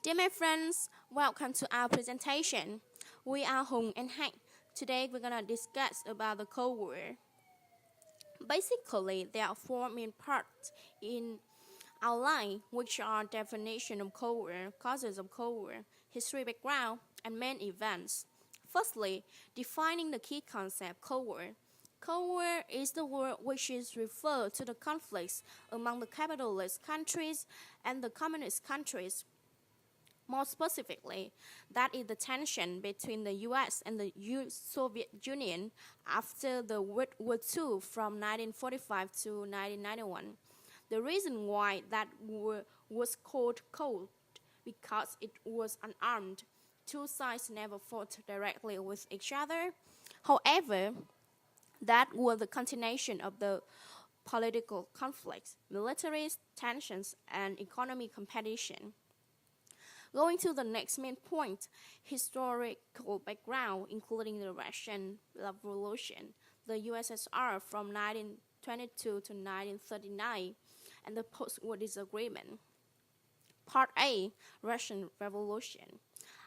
Dear my friends, welcome to our presentation. We are Hùng and Hạnh. Today we're gonna discuss about the Cold War. Basically, there are four main parts in our line, which are definition of Cold War, causes of Cold War, history background, and main events. Firstly, defining the key concept Cold War. Cold War is the word which is referred to the conflicts among the capitalist countries and the communist countries. More specifically, that is the tension between the US and the Soviet Union after the World War II from 1945 to 1991. The reason why that war was called cold because it was unarmed. Two sides never fought directly with each other. However, that was the continuation of the political conflicts, military tensions, and economic competition. Going to the next main point, historical background, including the Russian Revolution, the USSR from 1922 to 1939, and the post-war disagreement. Part A, Russian Revolution.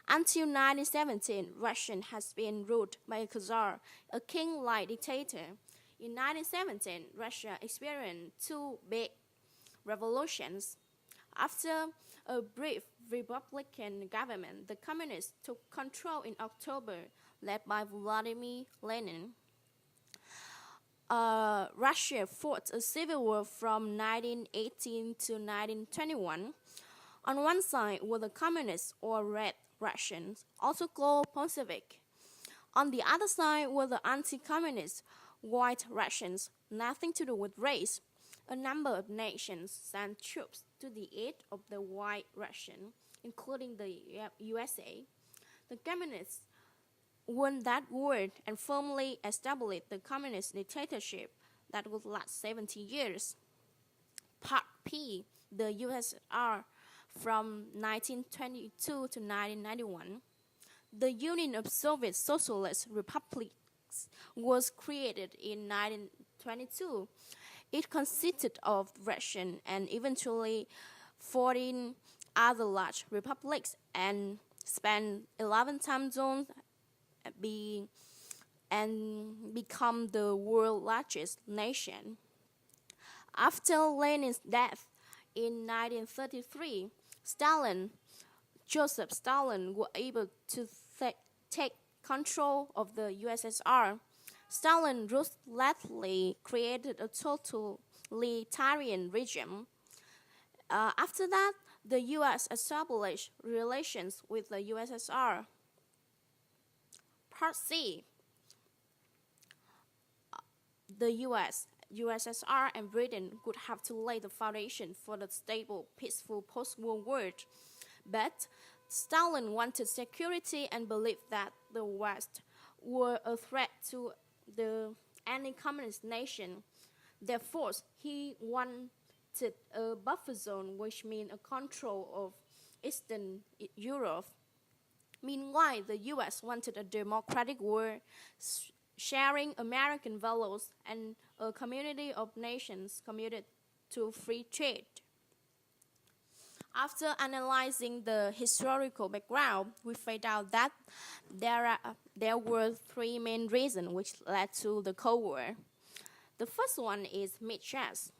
Until 1917, Russia has been ruled by a Tsar, a king-like dictator. In 1917, Russia experienced two big revolutions. After a brief Republican government, the communists took control in October, led by Vladimir Lenin. Russia fought a civil war from 1918 to 1921. On one side were the communists or Red Russians, also called Bolshevik. On the other side were the anti-communist White Russians, nothing to do with race. A number of nations sent troops to the aid of the White Russian, including the USA. The communists won that war and firmly established the communist dictatorship that would last 70 years. Part P, the USSR from 1922 to 1991. The Union of Soviet Socialist Republics was created in 1922. It consisted of Russian and eventually 14 other large republics and spanned 11 time zones and become the world's largest nation. After Lenin's death in 1933, Joseph Stalin was able to take control of the USSR. Stalin ruthlessly created a totalitarian regime. After that, the US established relations with the USSR. Part C. The US, USSR, and Britain would have to lay the foundation for the stable, peaceful post-war world. But Stalin wanted security and believed that the West were a threat to the anti-communist nation. Therefore, he wanted a buffer zone, which means a control of Eastern Europe. Meanwhile, the US wanted a democratic world, sharing American values and a community of nations committed to free trade. After analyzing the historical background, we find out that there were three main reasons which led to the Cold War. The first one is mistrust.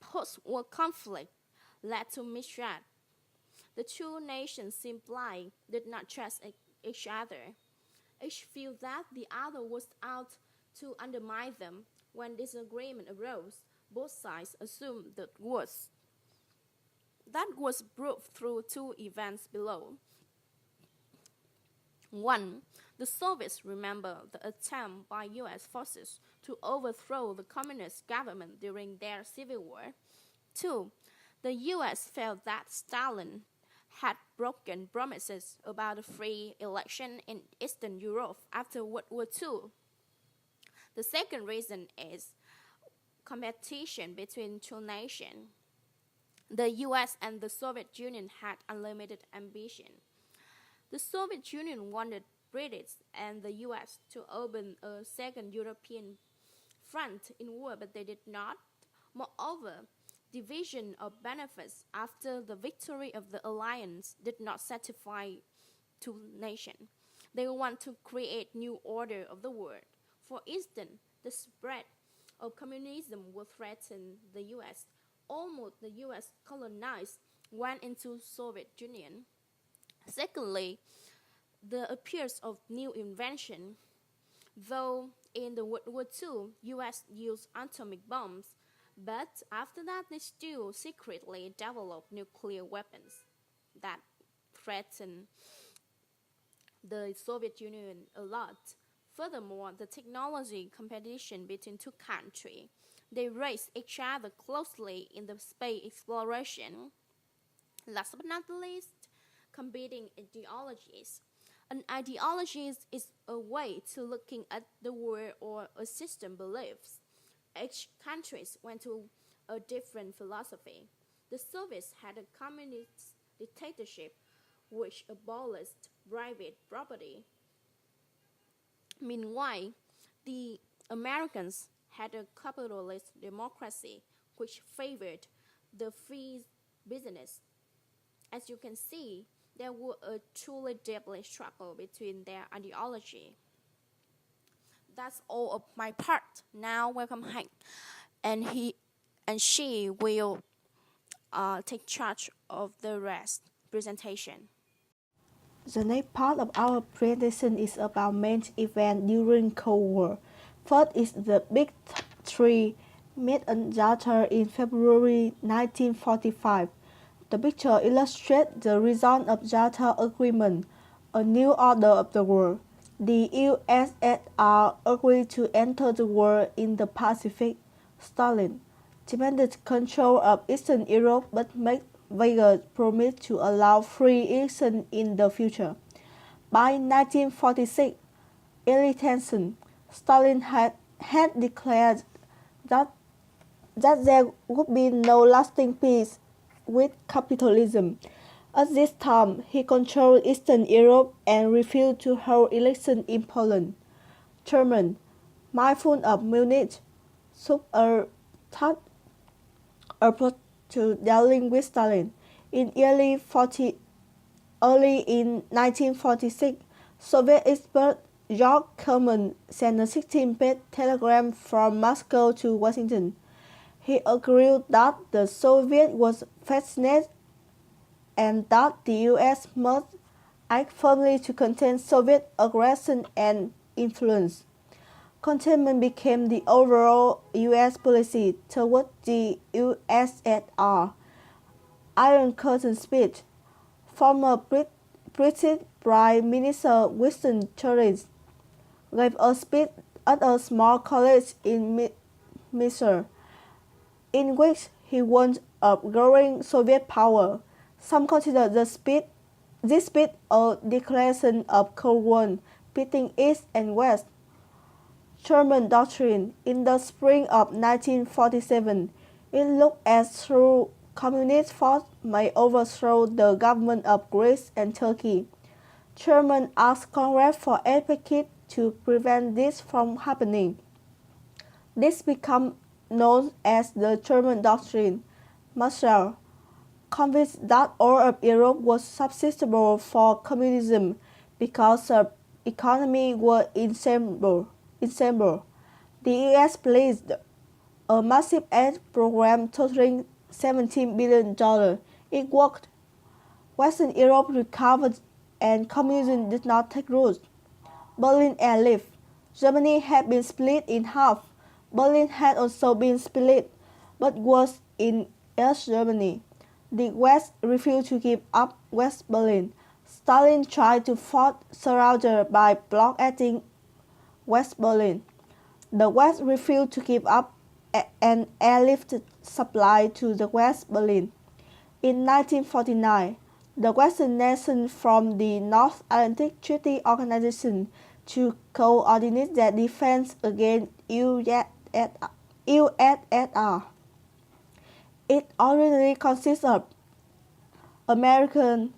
Post-war conflict led to mistrust. The two nations simply did not trust each other. Each felt that the other was out to undermine them. When disagreement arose, both sides assumed the worst. That was proved through two events below. 1. The Soviets remember the attempt by US forces to overthrow the communist government during their civil war. 2. The US felt that Stalin had broken promises about a free election in Eastern Europe after World War II. The second reason is competition between two nations. The US and the Soviet Union had unlimited ambition. The Soviet Union wanted British and the US to open a second European front in war, but they did not. Moreover, division of benefits after the victory of the alliance did not satisfy two nations. They want to create new order of the world. For instance, the spread of communism will threaten the US. Almost the US colonized went into Soviet Union. Secondly, the appearance of new invention. Though in the World War II, US used atomic bombs, but after that they still secretly developed nuclear weapons that threaten the Soviet Union a lot. Furthermore, the technology competition between two countries, they race each other closely in the space exploration. Last but not least, competing ideologies. An ideology is a way to looking at the world or a system beliefs. Each country went to a different philosophy. The Soviets had a communist dictatorship which abolished private property. Meanwhile, the Americans had a capitalist democracy which favored the free business. As you can see, there was a truly deeply struggle between their ideology. That's all of my part. Now welcome Hank, and he and she will take charge of the rest presentation. The next part of our presentation is about main events during Cold War. First is the Big Three met in Yalta in February 1945. The picture illustrates the result of Yalta Agreement, a new order of the world. The USSR agreed to enter the war in the Pacific. Stalin demanded control of Eastern Europe but made vague promise to allow free election in the future. By 1946, early tension, Stalin had declared that there would be no lasting peace with capitalism. At this time, he controlled Eastern Europe and refused to hold elections in Poland. Germany, mindful of Munich, took a tough approach to dealing with Stalin. In early 1946, Soviet expert George Kerman sent a 16-page telegram from Moscow to Washington. He agreed that the Soviet was fascinated and that the U.S. must act firmly to contain Soviet aggression and influence. Containment became the overall U.S. policy toward the USSR. Iron Curtain speech. Former British Prime Minister Winston Churchill gave a speech at a small college in Missouri, in which he warned of growing Soviet power. Some consider this speech a declaration of Cold War, pitting East and West. German doctrine. In the spring of 1947, it looked as though communist forces may overthrow the government of Greece and Turkey. Germany asked Congress for aid package to prevent this from happening. This became known as the German doctrine. Marshall, convinced that all of Europe was susceptible for communism because the economy was insane. The U.S. placed a massive aid program totaling $17 billion. It worked. Western Europe recovered and communism did not take root. Berlin Airlift. Germany had been split in half. Berlin had also been split, but was in East Germany. The West refused to give up West Berlin. Stalin tried to force surrender by blockading West Berlin. The West refused to give up an airlift supply to the West Berlin. In 1949, the Western nations formed the North Atlantic Treaty Organization to coordinate their defense against USSR. It originally consisted of America,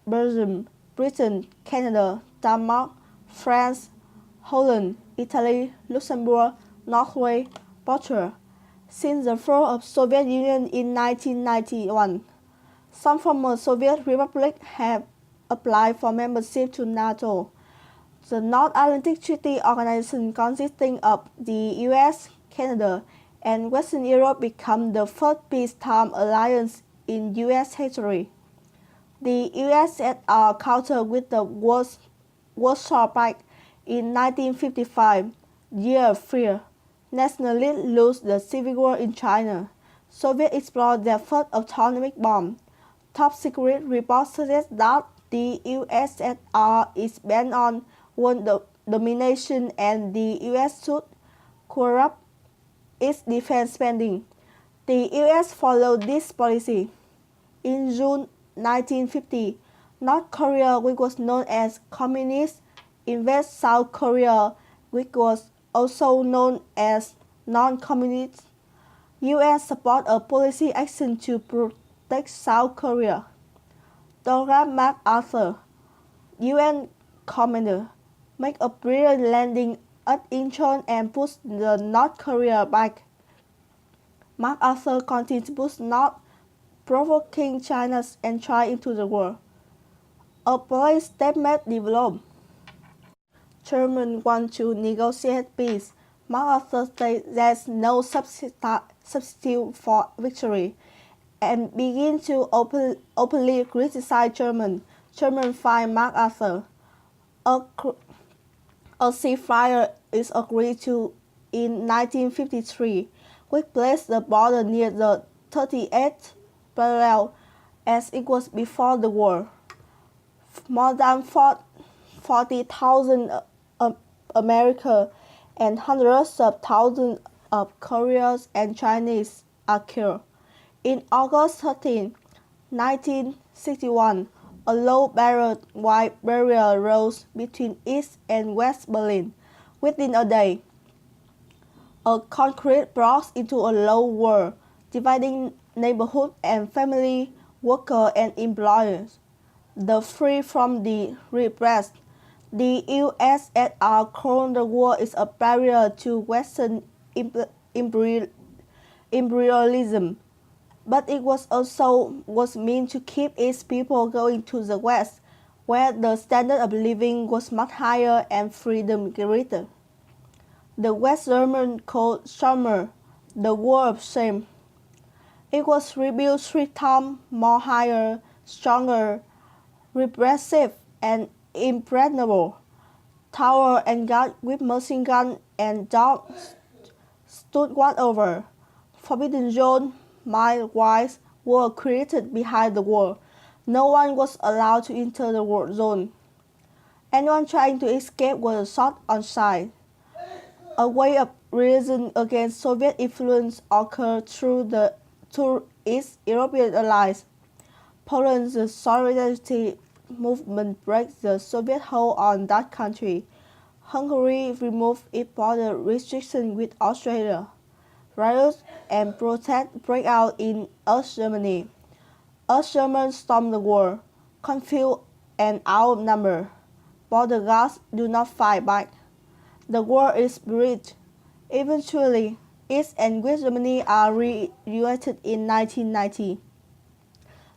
Belgium, Britain, Canada, Denmark, France, Holland, Italy, Luxembourg, Norway, Portugal. Since the fall of Soviet Union in 1991, some former Soviet republics have applied for membership to NATO. The North Atlantic Treaty Organization, consisting of the US, Canada, and Western Europe, became the first peacetime alliance in US history. The USSR countered with the Warsaw Pact in 1955. Years later, nationalists lost the civil war in China. Soviets explored their first atomic bomb. Top secret reports suggest that the USSR is bent on world domination and the US should corrupt its defense spending. The US followed this policy. In June 1950, North Korea, which was known as Communist, invaded South Korea, which was also known as non-communist. US support a policy action to protect South Korea. Douglas MacArthur, UN commander, made a brilliant landing at Incheon and pushed the North Korea back. MacArthur continued to push north, provoking China's entry into the war. A police statement developed. Germans want to negotiate peace. MacArthur stated there's no substitute for victory, and began to openly criticize Germans. Germans fired MacArthur. A ceasefire is agreed to in 1953, which placed the border near the 38th parallel as it was before the war. More than 40,000 Americans and hundreds of thousands of Koreans and Chinese are killed. In August 13, 1961, a low-barreled white barrier rose between East and West Berlin. Within a day, a concrete broke into a low wall, dividing neighborhood and family, workers and employers. The free from the repressed. The USSR called the war is a barrier to Western imperialism, but it was meant to keep its people going to the West, where the standard of living was much higher and freedom greater. The West Germans called summer the War of Shame. It was rebuilt 3 times more higher, stronger, repressive, and impregnable. Tower and guard with machine gun and dogs stood watch over. Forbidden zone, mile-wise, were created behind the wall. No one was allowed to enter the war zone. Anyone trying to escape was shot on sight. A wave of reaction against Soviet influence occurred through its European allies. Poland's solidarity movement broke the Soviet hold on that country. Hungary removed its border restrictions with Austria. Riots and protests break out in East Germany. East Germans stormed the war, confused and outnumbered. Border guards do not fight back. The war is breached. Eventually, East and West Germany are reunited in 1990.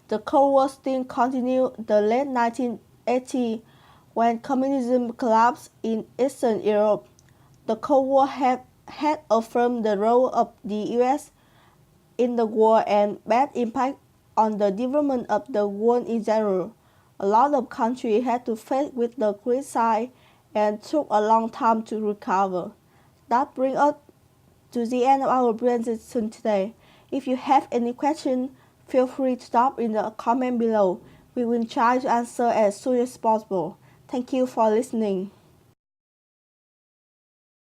The Cold War still continued the late 1980s when communism collapsed in Eastern Europe. The Cold War had affirmed the role of the US in the war and bad impact on the development of the world in general. A lot of countries had to face with the crisis and took a long time to recover. That brings us to the end of our presentation today. If you have any questions, feel free to drop in the comment below. We will try to answer as soon as possible. Thank you for listening.